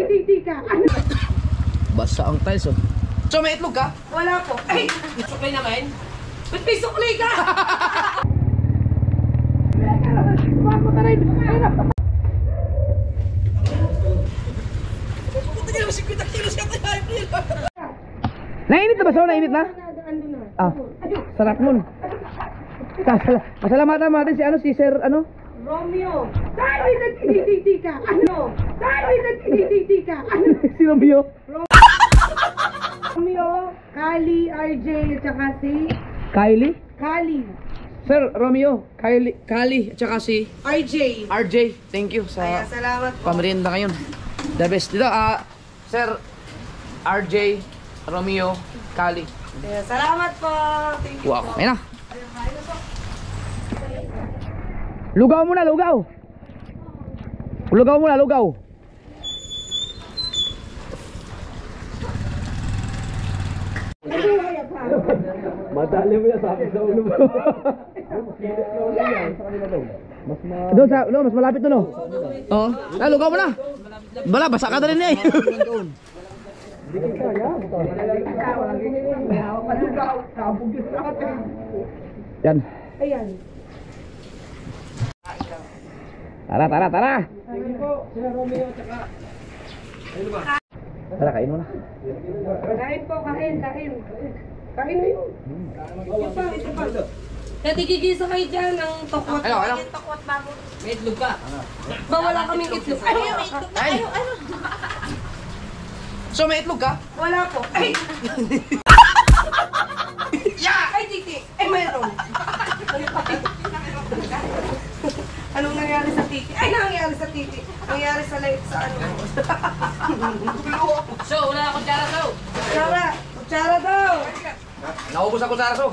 Tika. Basa ang tiles oh. So may itlog ka? Wala po. Ay, suklay naman. Ba't may suklay ka? Bako ka rin. Nainit na ba siya? Nainit na? Ah, sarap nun. Pasalamatan natin si ano, si Sir ano? Romeo. Saan nagtitika? Ano? Saan nagtitika? Si Romeo? Romeo, Kali, RJ, at saka si Kylie? Kali. Sir Romeo, Kylie, at saka si RJ. RJ. Thank you Kaya sa salamat po. pamerienda ngayon. The best. Dito, Sir RJ, Romeo, Kylie. Kaya salamat po. Thank you Wow, po. ayun na. Lugaw muna, lugaw. Lugaw muna, lugaw. Madali mo yan sa akin sa ulo mo. Doon sa, no, mas malapit doon, no? Oo. Lugaw mo na. Bala, basa ka na rin eh. Yan. Ayan. Tara, tara, tara. Thank you po, Sir Romeo, tsaka... Tara, kain mo na. Kain po, kain. Kain na yun. Ito pa. Natigigisa kayo dyan ng tokwat. Ano? Tokwat bago. May itlog ka. Ba wala kaming itlog? Ay, may itlog. Ay. So may itlog ka? Wala po. Ay! Ay, titi. Ay, mayroon. Anong nangyari sa titi? Ay, nangyari sa titi. Nangyari sa light sa ano. So, wala akong kutsara, so. Kutsara daw. Naubos ako kutsara, so.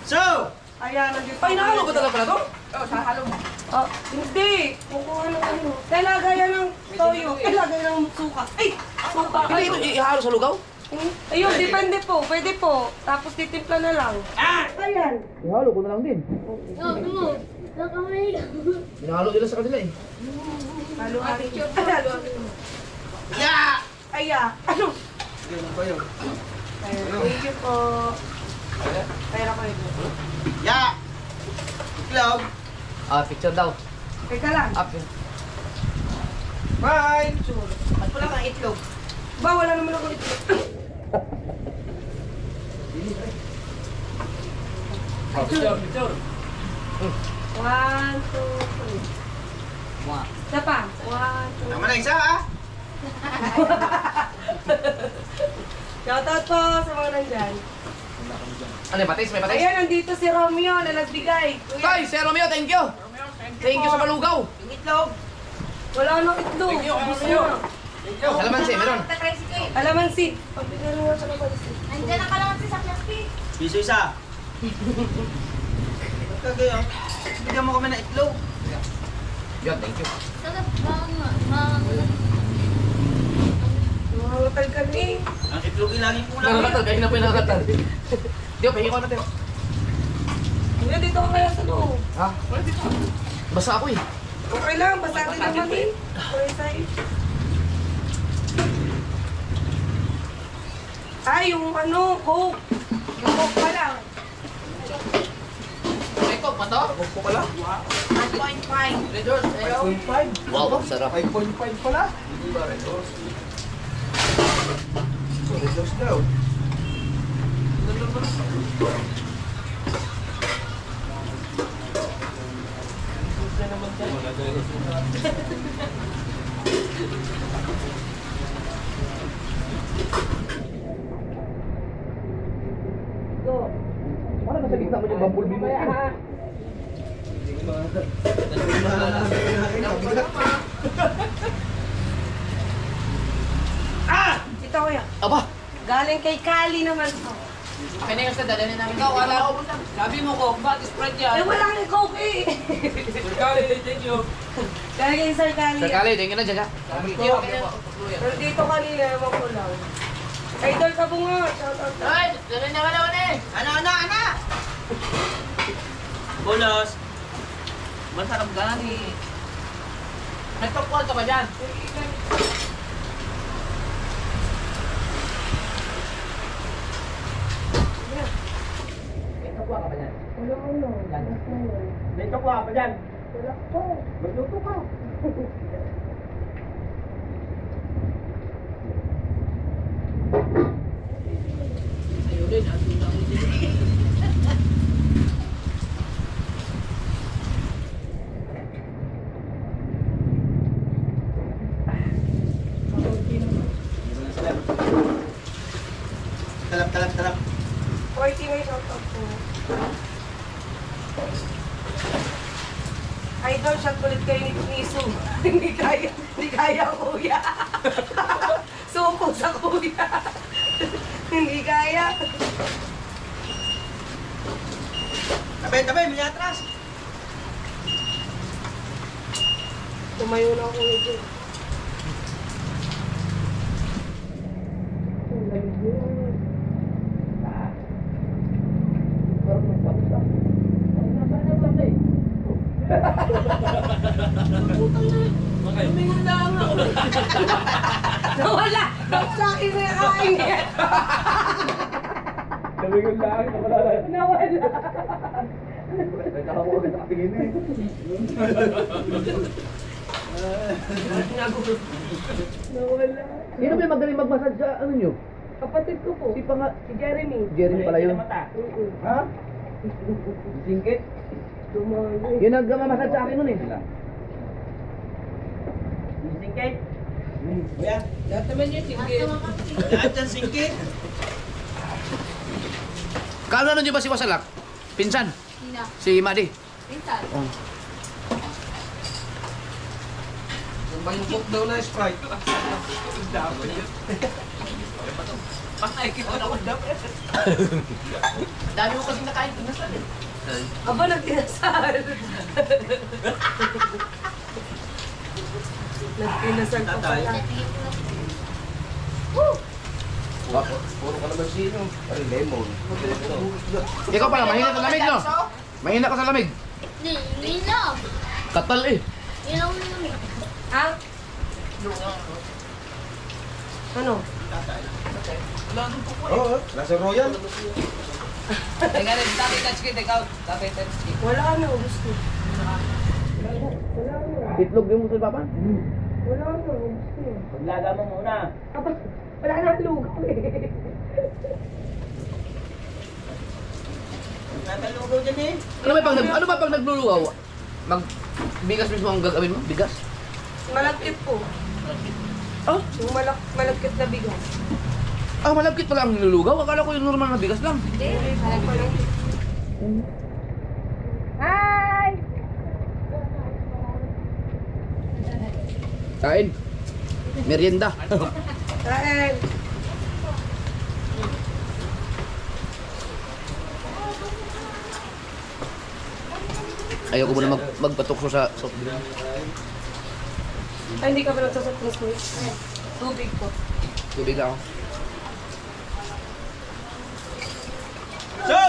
So! Ayan, nandito. Ay, nakalo ko talaga pala to? Oo, sahalo mo. Oh, hindi. Kukuha ng ano. Lagayan ng toyo. Lagayan ng suka. Ay! Suka. Hindi, ito ihalo sa lugaw? Ayun, depende po. Pwede po. Tapos titimpla na lang. Ayan. Ihalo ko na lang din. Hinahalo nila sa kanila eh. Halo-halo. Yeah! Aya! Ano? Thank you po. Pera ko ito. Ya! Itlog! Picture daw. Teka lang. Up. Bye! At wala kang itlog. Ba, wala naman ako ito. Picture. 1, 2, 3. Isa pa. 1, 2. Tama na isa ah! Shoutout po sa mga nandyan. Ano yung patis? May patis? Ayan, nandito si Romeo na nagbigay. Tay, Sir Romeo, thank you! Thank you sa palugaw! Yung itlog! Wala nang itlog. Ubus na. Salamansi, meron. Alamansi. Pabigyan mo sa alamansi. Nandiyan ang kalamansi sa plastic. Piso isa! Ba't kagayo? Bigyan mo kami ng itlog! Yan, thank you. Sarap Mawatal kami. Ang itlog yung laging kulang. Nakakatal, kahit na po yung nakakatal. Di ba, pahingi ko natin. Kuya, dito ka kaya sa loob. Ha? Basa ako eh. Okay lang, basta rin naman eh. Okay sa'yo. Ay, yung ano, Coke. Yung Coke pa lang. May coke pa to? Coke po pala? 1.5. Red Horse, ayaw. 5.5? Wow, sarap. 5.5 pala. Hindi ba Red Horse? So, Red Horse daw. Parang nasa gitna mo yung bumblebee mo. Ito kuya. Aba! Galing kay Kali naman to. Akin na yung sa dadalhin namin. Ikaw, wala ko. Sabi mo ko, bakit Sprite yan? Eh, wala kang Coke eh. Sir Kali, thank you. Galing kay Sir Kali. Sir Kali, thank you na dyan siya. Pero dito kanina, ewan ko lang. Idol ka po nga. Shoutout ka. Ay, dali na ka naman eh. Ana! Bolos! Masarap gani. May top 4 ka ba dyan? Wala ano. May tokwa pa dyan. Wala po. Magluto ka. Talap. 40 may shoutout po. Idol, shot ulit kayo ni Niso. Hindi kaya kuya. Suko sa kuya. Hindi kaya. Tabi, may atras. Tumayo na ako dyan. Lumingon lang ako. Nawala! Sa akin na kain yan. Lumingon lang, nawala. Nawala. Nagkakamuha ka sa katingin eh. Nawala. Sino ba yung magaling mag-massage sa ano nyo? Kapatid ko po. Si pang... Si Jeremy. Jeremy pala yun. Ha? Singkit? Dumali. Yun nag-massage sa akin nun eh. Singkit? Kuya? Lahat naman yun, sige. Lahat dyan singkit? Kaano nyo ba si Wasalak? Pinsan? Sina. Si Madi? Pinsan. Oh. Yung bangkok daw na Sprite. Dami mo kasing nakain, pinasal eh. Aba, nagtinasal. Nagtinasal pa pala. Puro ka naman sino. Ay, lemon. Ikaw pala, mahina sa lamig no? Mahina ka sa lamig. Hindi na. Katal eh. Hindi na naman. Ha? Ano? Oo, nasa Royal. Wala na, gusto. Wala na. Itlog yung gusto ni Papa? Wala na, gusto. Paglaga mo muna. Aba, wala na ang lugaw eh. Natalugaw dyan eh. Ano ba pag naglulugaw? Bigas mismo ang gagawin mo? Bigas? Malagkit po. Oh? Yung malagkit na bigas. Ah, malagkit pala ang nilulugaw. Akala ko yung normal na bigas lang. Hi! Kain. Merienda. Kain! Ayaw ko muna magpatukso sa soft drink. Ay, hindi ka ba nagsasapros mo? Tubig po. Tubig lang ako. So!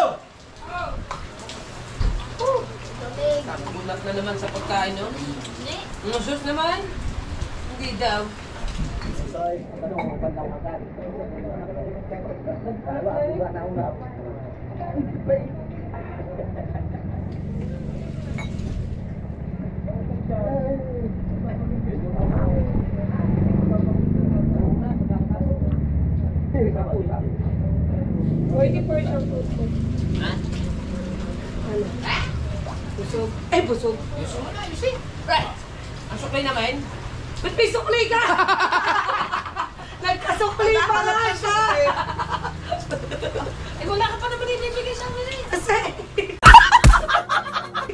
Gulat na naman sa pagkain yun. Hindi. Nusos naman. Hindi daw. Pwede po siyang puso. Ha? Ano? Busog. Eh, busog. Yusin mo na, yusin. Right. Ang suklay naman. Ba't may sukli ka? Nagkasukli pa nga siya! Eh, wala ka pa naman ibibigay sa amin eh. Kasi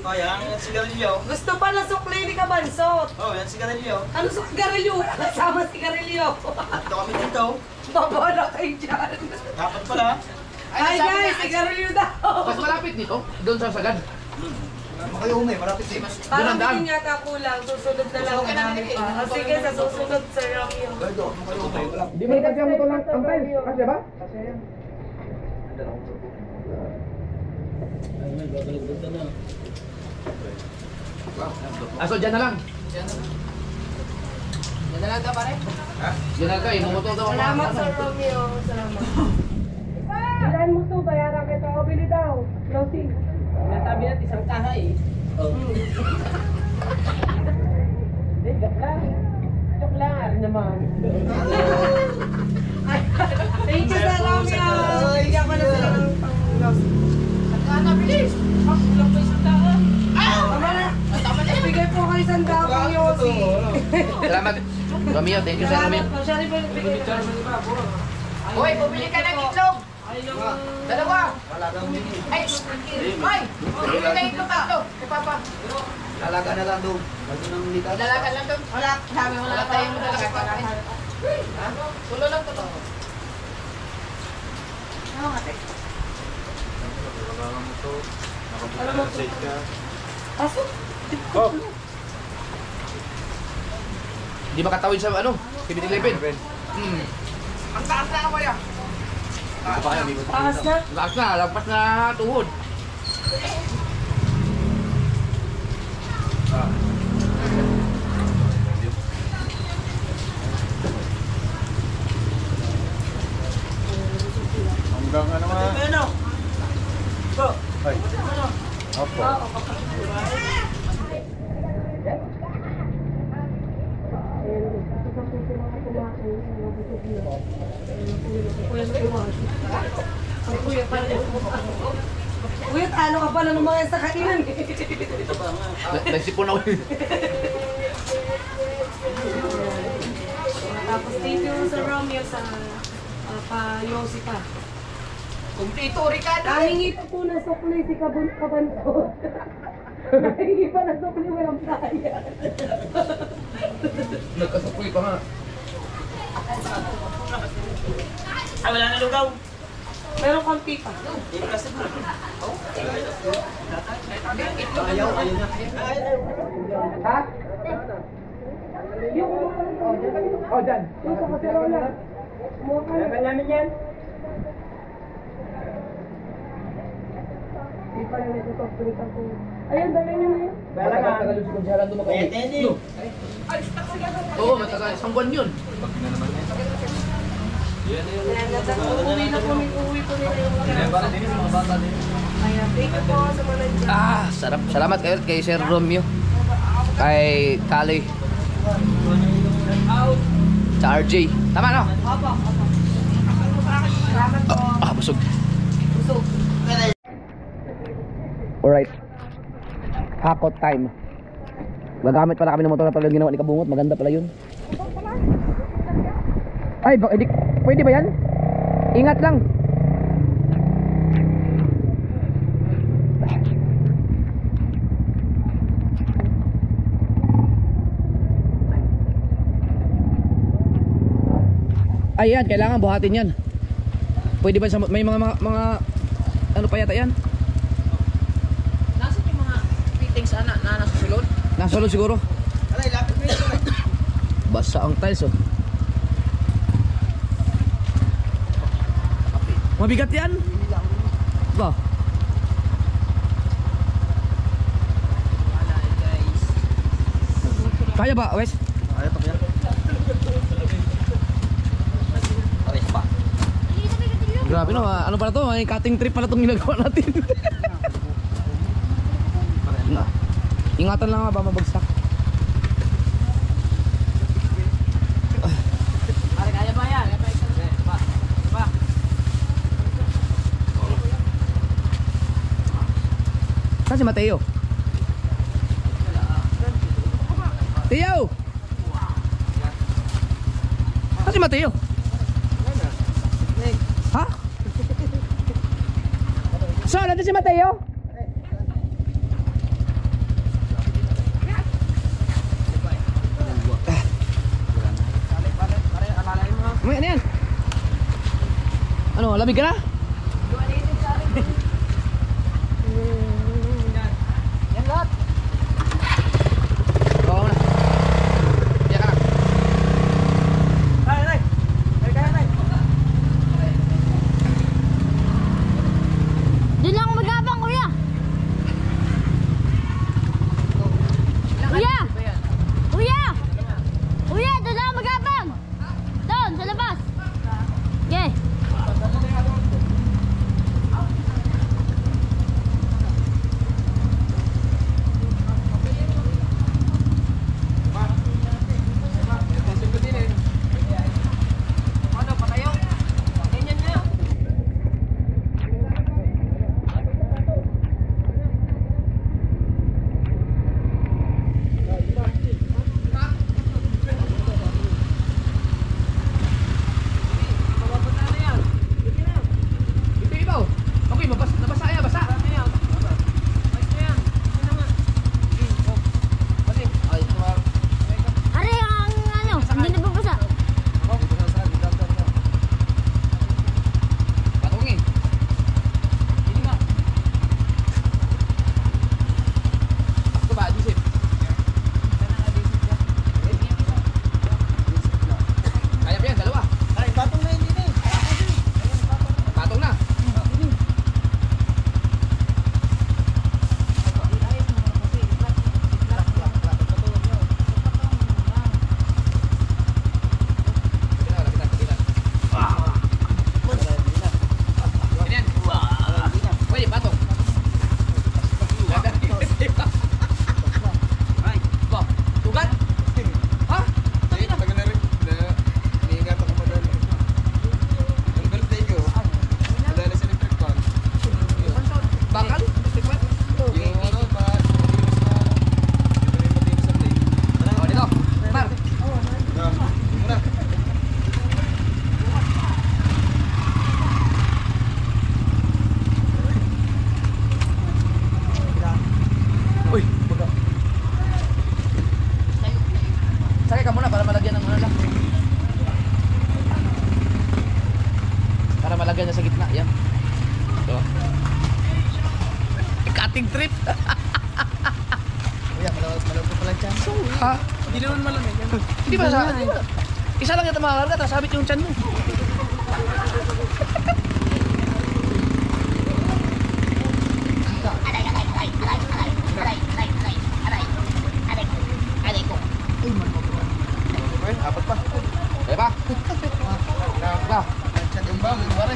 Kaya, yan sigarilyo. gusto pa na sukli ni Kabansot. Oh, yan sigarilyo. Ano sigarilyo? Wala kasama sigarilyo. Ito kami dito. Babala kayo dyan. Dapat pala. Hi guys, sigarilyo daw. Mas malapit dito, doon sa sagad. Makayo may, marapit eh. Parang Doon ang daan. hindi yata kulang. Susunod na lang namin pa. Ah, sige, sa susunod sa Ramyo. Hindi mo kasi ang motor lang ang tiles. Kasi ba? Aso, dyan na lang. Yan na lang ka pare. Dyan na lang kayo, mumotor daw ang mga Salamat kasama. sa Romeo. Salamat. Ilan Saan mo to? Bayaran kita. O, bili daw. Closing. Sabi natin isang kahay. Hindi, joke lang. Joke lang, ari naman. Thank you sa Romeo. Bigyan ko na sila ng pang-closing. Sana, bilis! Lang pa isang kahay. Tama na. Bigay po kayo isang daw pang Yossi. Salamat. Romeo, thank you sa Romeo. Salamat po. Siya rin po nagbigay. Hoy, bumili ka ng itlog! Dalawa! Ay, May! Bumili ka ng itlog tatlo. Kay Papa. Lalaga na lang doon. Dalaga lang doon. Wala, sabi wala tayong dalaga pa rin. Ha? Tulo lang, tulo. Ano nga, tek? Alam mo po. Aso? Di ba katawid sa ano? 7-Eleven? Ang taas na ako yan. Taas na? Lakas na, lampas na tuhod. Hanggang ano nga? Ano? Bro. Ay. Opo. Kuya, talo ka pala ng mga sa kainan eh. Nagsipon ako. Tapos dito sa Romeo sa pa-Yossi pa. Kumpleto, Ricardo. Nahingi pa po ng suklay si Kabansot. Nahingi pa ng suklay, walang kaya. Nagkasupoy pa nga. Ay, wala na lugaw. Meron konti pa. Ha? Yung Oh, dyan. yung sa kaserola. Mukha ka. namin yan. Di pa yung nagtutok-tulik ako. Ayun, dali nyo na yun. Matagal yung sikunsalan doon makauwi. No. Oo, matagal. Isang buwan yun. Uwi na po, uwi po nila yung mga. Kaya, thank you po sa mga nandiyan. Ah, sarap. Salamat kayo kay Sir Romeo. Kay Kali. Sa RJ. Tama no? Opo, opo. Salamat po. Ah, busog. Busog. Alright. Hakot time. Gagamit pala kami ng motor na pala yung ginawa ni Kabungot. Maganda pala yun. Ay, pwede ba yan? Ingat lang. Ay, yan. Kailangan buhatin yan. Pwede ba sa may mga ano pa yata yan? Nasaan yung mga fittings na nasa sulod? Nasa loob siguro. Basa ang tiles oh. Mabigat yan. Ba? Kaya ba, Wes? Kaya pa kaya? Grabe no, ano pala to? May cutting trip pala itong ginagawa natin. Ingatan lang nga ba mabagsak. Kaya ba yan? Saan si Mateo? Teo! Saan si Mateo? Ha? Saan? Nandun si Mateo? Ano yan? Ano, lamig ka na? Yan lahat. Oo na. Diyan ka na. Doon lang ako magabang, kuya. Kuya! Kuya! Kuya, doon lang ako magabang. Doon, sa labas. Okay. Lagyan niya sa gitna. Yan. Ito. Cutting trip. Kuya, malawag ko pala dyan. Ha? Hindi naman malamig. Hindi ba sa... Isa lang yung tamakarga, tapos sabit yung tiyan mo. Apat pa. Kaya pa? Ba?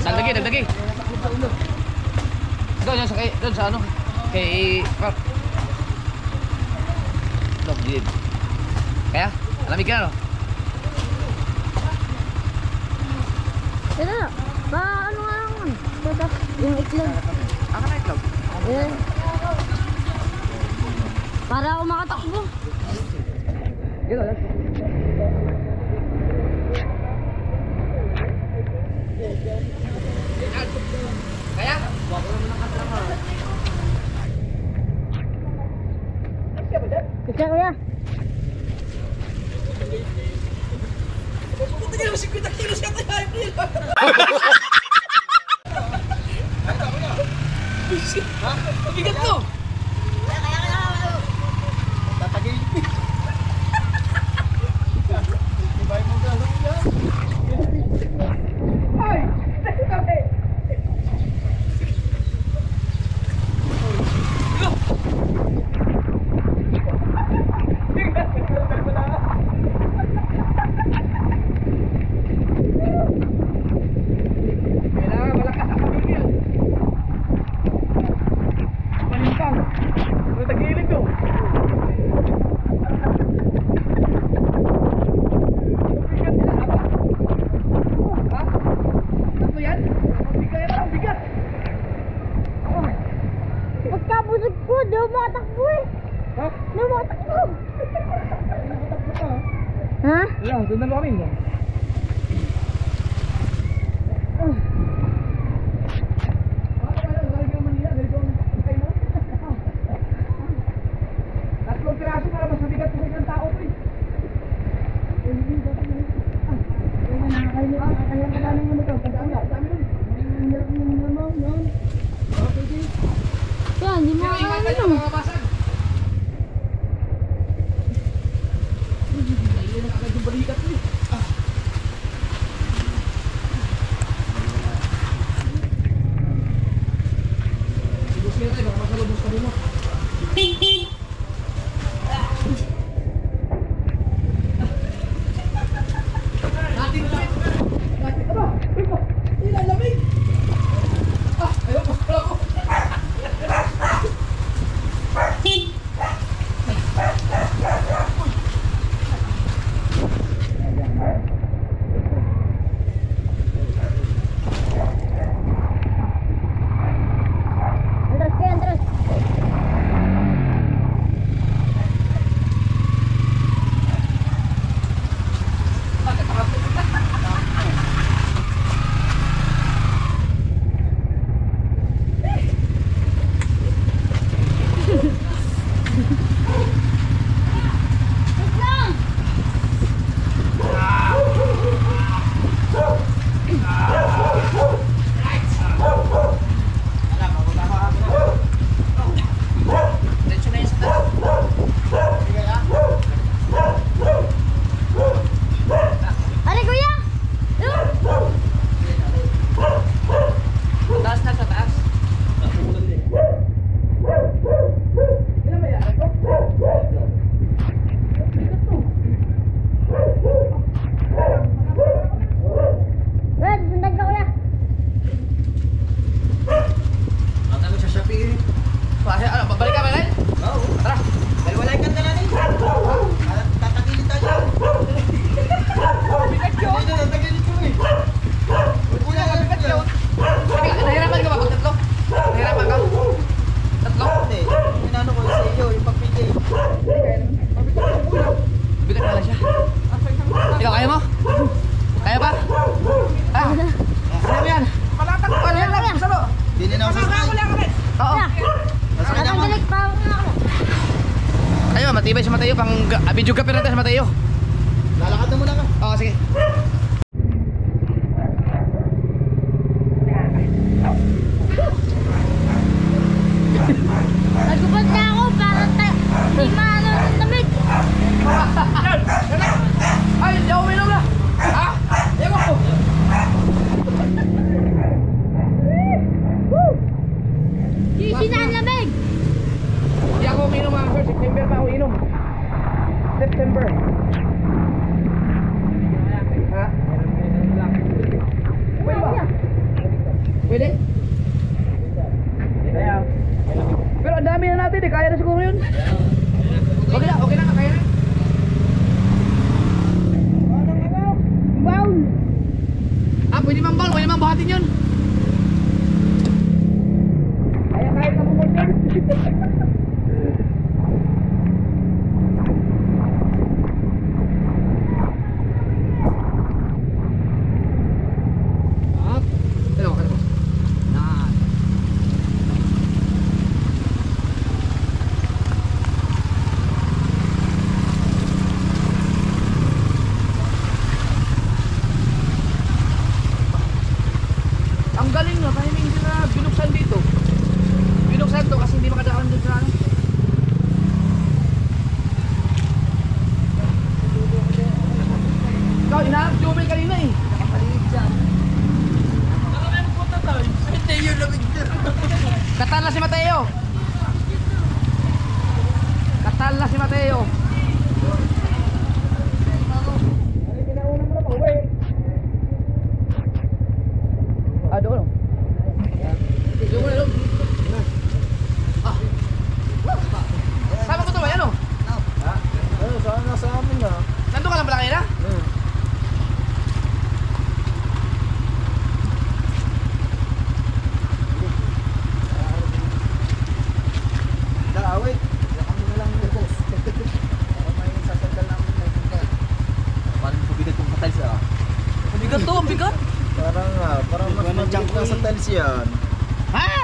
Dagdagi, dagdagi. Doon sa doon sa ano? Kay Park. Stop, did. Kaya? Alamig ka na, no? Tara, ba ano nga naman? Yung itlog. Aka na itlog. Ayan. Para ako makatakbo. Dito, lang. Kaya? Kasi kuya. Bigat mo! Tatagay. Ibay mo gano'n yan. Kailangan malakas ang pamilya. Palimpang. Ito tagilid ko. Bigat nila, apa? Ha? Tatlo yan? Bigat yan, bigat. Pagkabusog ko, di ako makatakbo eh. Ha? Di ako makatakbo. Ha? Wala, doon na kami. Tatlong piraso para mas mabigat sa isang tao to eh. Yan, di mo Ingatan nyo, ano. mga basag. Ayun na agad yung balikat mo eh. Ibus nila tayo, baka masalubos ka mo. Natin ulit. Natin, ano? Uy po, ilalamig. Ayaw po pala ko. Andres kaya, Andres. Wait lang. Diretso na yun sa taas. Are kuya. Doon. Taas na sa taas. Ilan ba yan? Wait, sundag ka kuya. Ang ano sa Shopee? Ano, babalik ka ba rin? Oo. Tara. Dahil wala yung ganda na rin. Tatagilid tayo. Bigat yun. Tatagilid ko eh. Kuya, bigat yun. Nahirapan ka ba pag tatlo? Nahirapan ka? Tatlo? Hindi. Inano ko sa iyo, yung pagpili. Bigat pala siya. Ikaw, kaya mo? Kaya ba? Ah, kaya mo yan? Palatak ko yan. Gusto mo? Hindi na ako sasakay. Oo. Sasakay na ako. Natanggalit pa ako nga ako. Ayun, matibay si Mateo. Pang video ka natin sa Mateo. Lalakad na muna ka. Oo, sige. buhatin yun. Kaya ka bumot yun. Ang galing no, kasi hindi na binuksan dito. Binuksan to kasi hindi makadaan dito sa ano. Ikaw, inahanap si Umay kanina eh. Nakapalilig dyan. Nakapalilig po na tayo. Hindi yun lamig dyan. Katala si Mateo. Katala si Mateo. Doon. Doon na doon. Ah. Sama ko to ba yan o? Ano, saan nasa amin na? Nandun ka lang pala kanina? Wait. Kami na lang yung boss. Para may sasandal namin na yung car. Parang mabigat yung patay sa... Ang bigat to, ang bigat. Parang mas mabigat na sa tiles yan. Ha?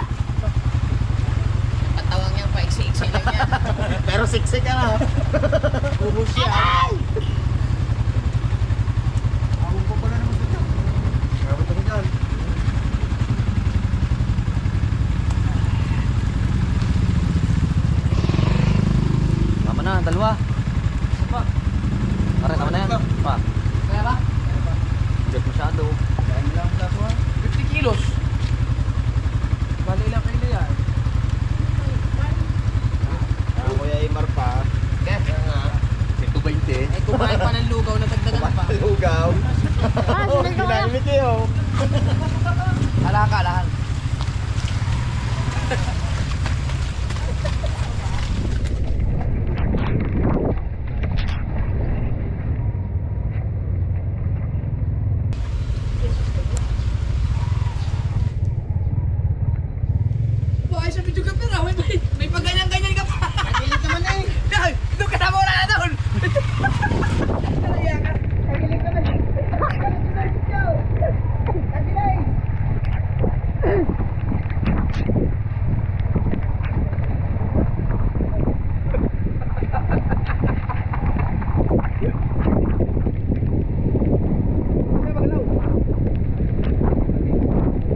Patawang yan pa, iksi-iksi lang yan. Pero siksik ka na. Ubus yan. Ako po pala naman dito. Grabe ito dyan. Tama na, dalawa. Pa. Pare, tama na yan. Pa. Kaya ba? Bigat masyado. Dahil lang plato ha. 50 kilos. Bali lang kayo na yan. Kuya Imar pa. Kaya? nga. 120. Ay, kumain pa ng lugaw na dagdagan pa. Lugaw. Ah, sundan ka kuya. Ginamit kayo. Alahan ka, alahan. Buhay sa video ka pero may pagganyan-ganyan ka pa. Nagilit naman eh. Doon ka na muna na doon.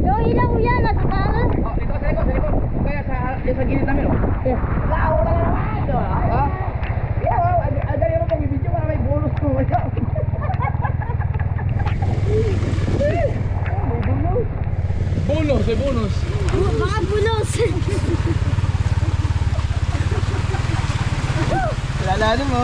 Yung ilaw kuya, nasa kanan. Oh, dito sa likod. Kaya sa gilid namin, oh. Lao ka na naman, oh. Ha? Yeah, wow. Agad yung pag-ibidyo para may bonus ko. Bonus, may bonus. Mga bulos. Lalanin mo.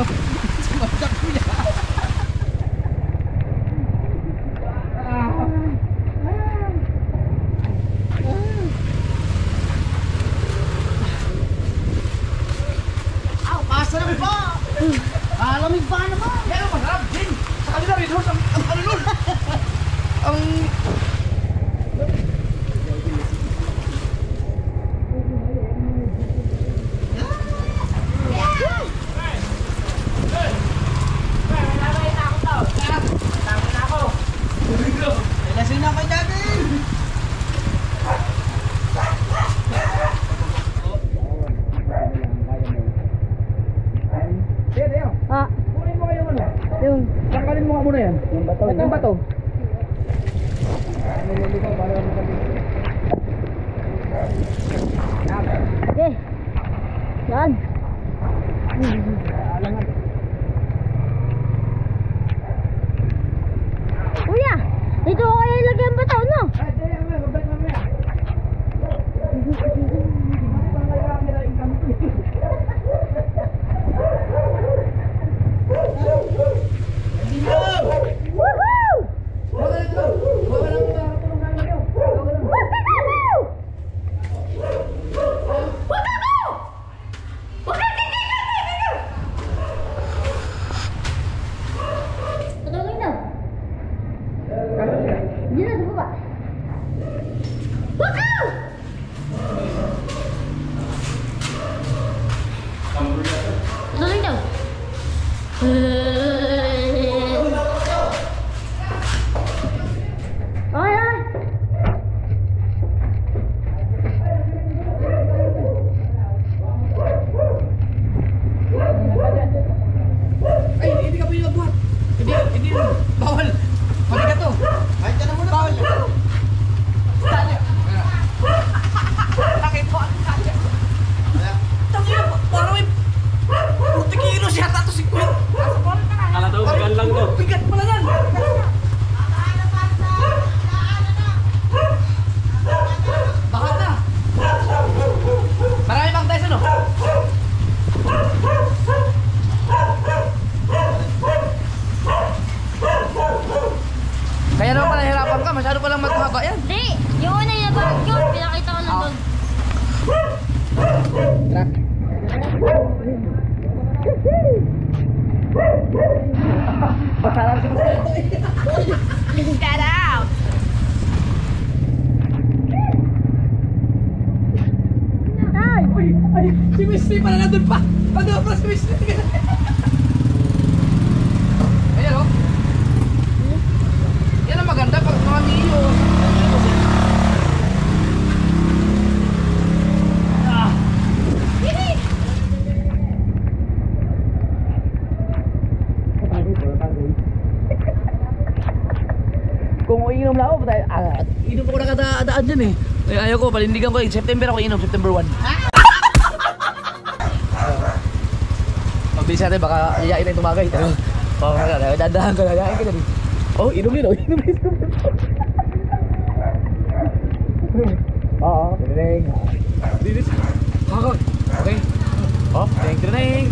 Asa naman ba? Alamig ba naman? Yan ang masarap din. Sa kanila, resource ang ano nun. Ang... Lasing na kayo dati. Sige. Ah, Kunin mo kayo ano. yung. Tanggalin mo nga muna yan. Yung bato. Yung bato. Okay. Yan. Kuya, dito ko kayo ilagay ang bato, no? Ay, sige, babalik mamaya. Woohoo! Hindi. Bawal. Mabigat to. Kahit ka na muna. Bawal. Bakit po ang kaya? Tangina, parang may 40 kilos yata to si Queen. Kala daw, magal lang to. Bigat pala yan. Bakit na? Marami pang tayo no? Kaya naman pala hirapan ka, masyado palang maghaba yan. Di, yung una yung nabalag ko, pinakita ko nandun. Get out! Tay! Ay, si Miss P pala nandun pa. Pagod pa si Miss P. Ayan o. Yan ang maganda pag mga niyo. Kung iinom lang ako, inom ko nakadaan dyan eh. Ay, ayaw ko, palindigan ko eh. September ako inom, September 1. Mabilis natin, baka yayain na yung tumagay. Oo, dadahan ka na, yayain ka na rin. Oh, inom yun, inom. Oo, tineng. Dinis. Okay. Oh, tineng.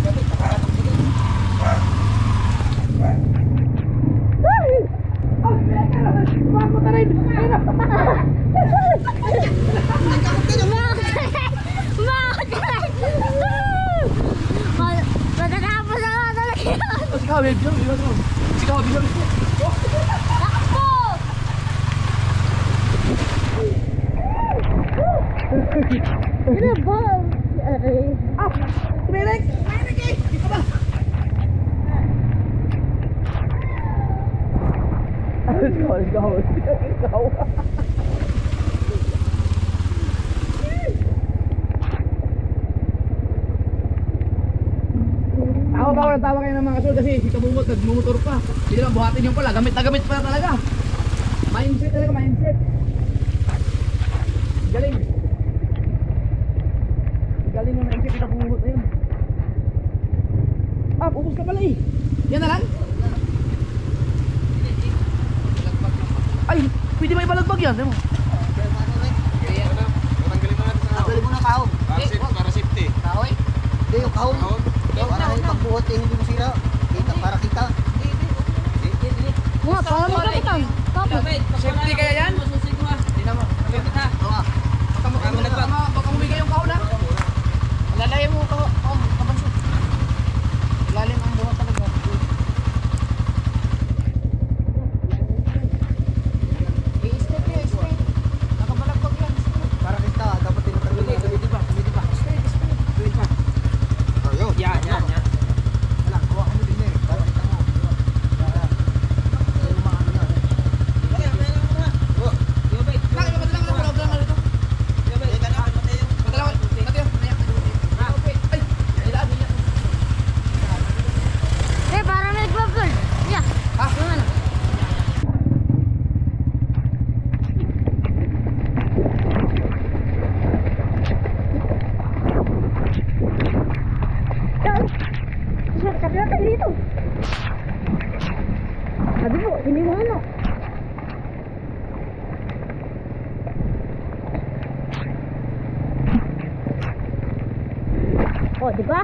Matatapos ako talaga. Sikaw, babe. Sikaw, babe. Takbo! Ano ba? Tineng! Dito ba? Sikaw. Tawa kayo ng mga kasul kasi si Kabumot nagmumotor pa. Hindi lang buhatin yung pala, gamit na gamit pa talaga. Mindset talaga, mindset. Galing. Galing yung mindset ni Kabumot na yun. Ah, putos ka pala eh. Yan na lang? Ay, pwede may balagbag yan. Ano? Tanggalin mo na kahon. Para safety. Kahoy? Hindi, yung kahon. Para yung pagbuhot eh, hindi masira. Para kita. Mga, para mo kapitan. Tapos. Safety kaya yan? Hindi naman. Baka humigay yung kahon ha? Lalayan mo kahon. Kabanso. Lalim ang buhat talaga. I-step niya, straight. Nakabalagbag yan. Para kita, dapat tinatanggal. Hindi pa. Straight pa. Ayun. Yan. Wala, kuha kami din eh. Para kita mo. Eh, para may nagbablog. Yeah. Yung ano. Sabi natin dito. Sabi po, hindi mo ano. Oh, di ba?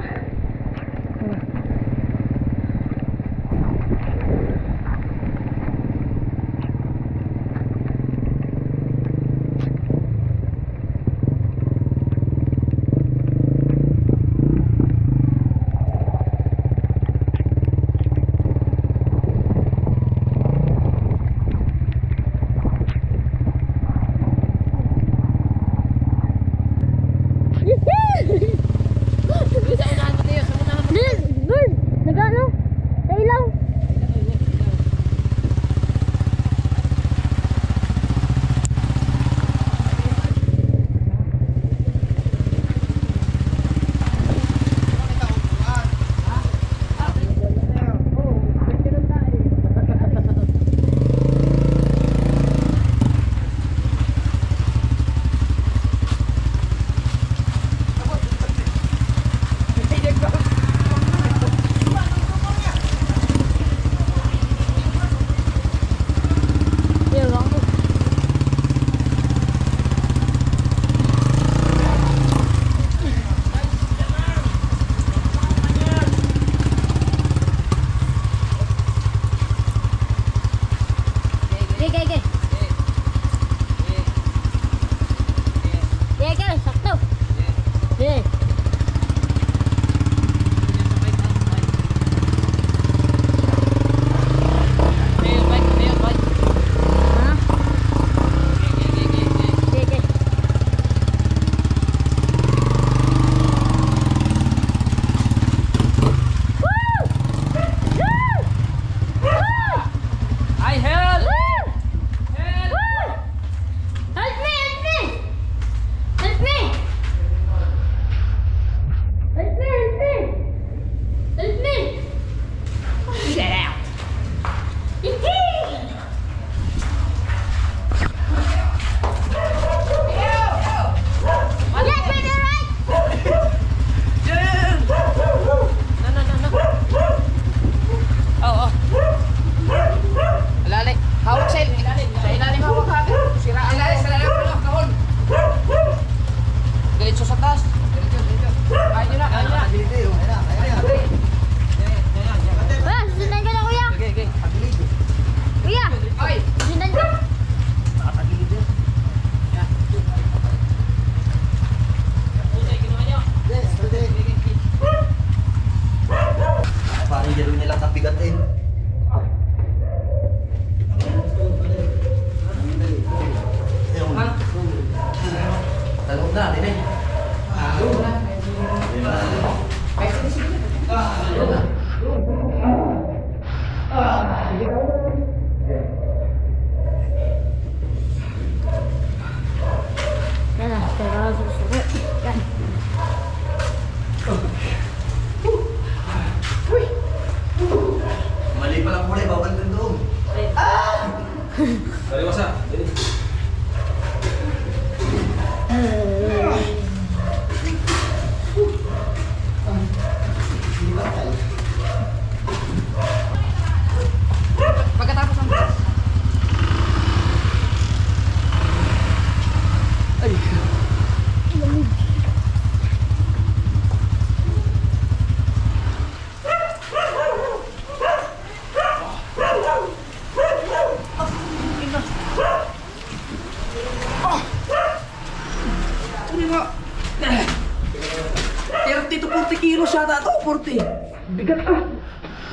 Bigat ah!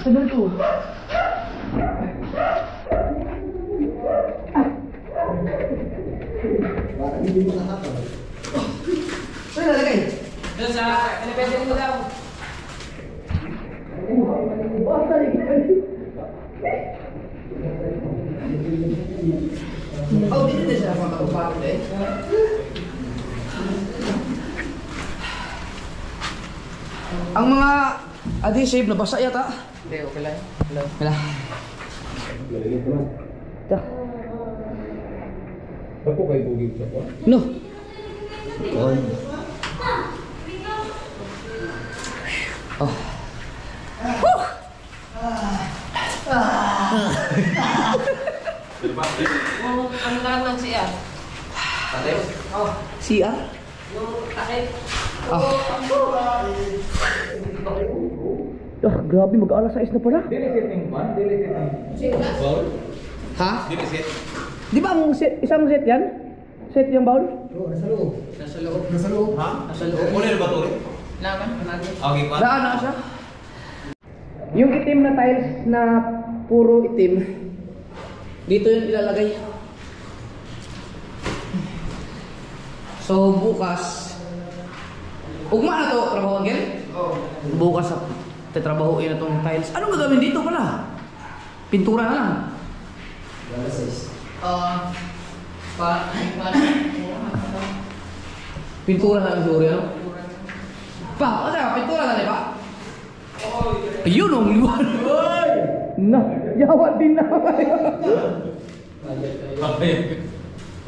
Tagal ko. Saan nalagay? Doon sa elevator mo daw. Oh, dito na siya makapagpapit eh. Ang mga adhesive nabasa yata. Hindi, okay lang. Wala. Tak. Ako kayo bugig sa ko? No. Oh. Ano na lang siya? CR? Takip. Grabe, mag-alas 6 na pala. Ha? Di ba ang set, isang set yan? Set yung bowl? Nasa loob. Ulit ba ito? Naman. Okay pa? Saan na siya? Yung itim na tiles na puro itim, dito yung ilalagay. So bukas, ugma na to, trabaho again? Bukas tetrabahoin na tong tiles. Anong gagawin dito pala? Pintura na lang. Pintura na lang siguro yan. Pa, ano ka? Pintura na ba? Ayun ang liwan. Na, yawa din na.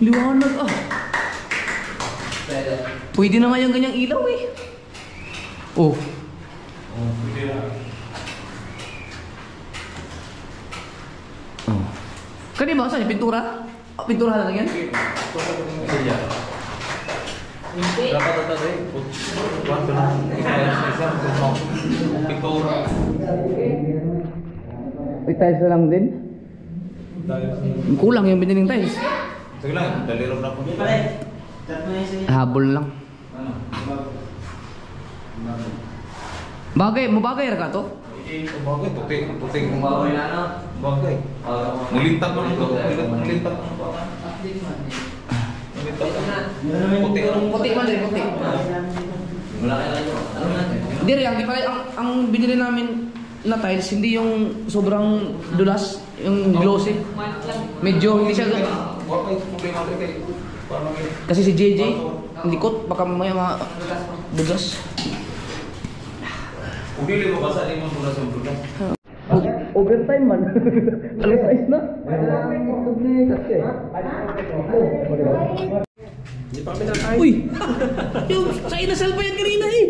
Liwanag ah. Pwede na nga yung ganyang ilaw eh. Oh. Oh. Kani ba? Saan yung pintura? Oh, pintura na lang yan? Dapat ito eh. Kuhan ko na. Pintura. May tiles na lang din? Kulang yung biniling tiles. Sige lang, dalirong na po. Habol lang. Bagay, mabagay ra ka to? Bagay, puting bagay. Mulintak mo nito. Mulintak mo ba? Puti man din, puti. Hindi rin, ang binili namin na tiles, hindi yung sobrang dulas, yung glossy. Medyo hindi siya kasi si JJ, likot, baka mamaya dulas. Uli mo basa din mo mula sa brulas. Overtime man. Alas 6 na. Uy! Yung sa inasal pa yan kanina eh.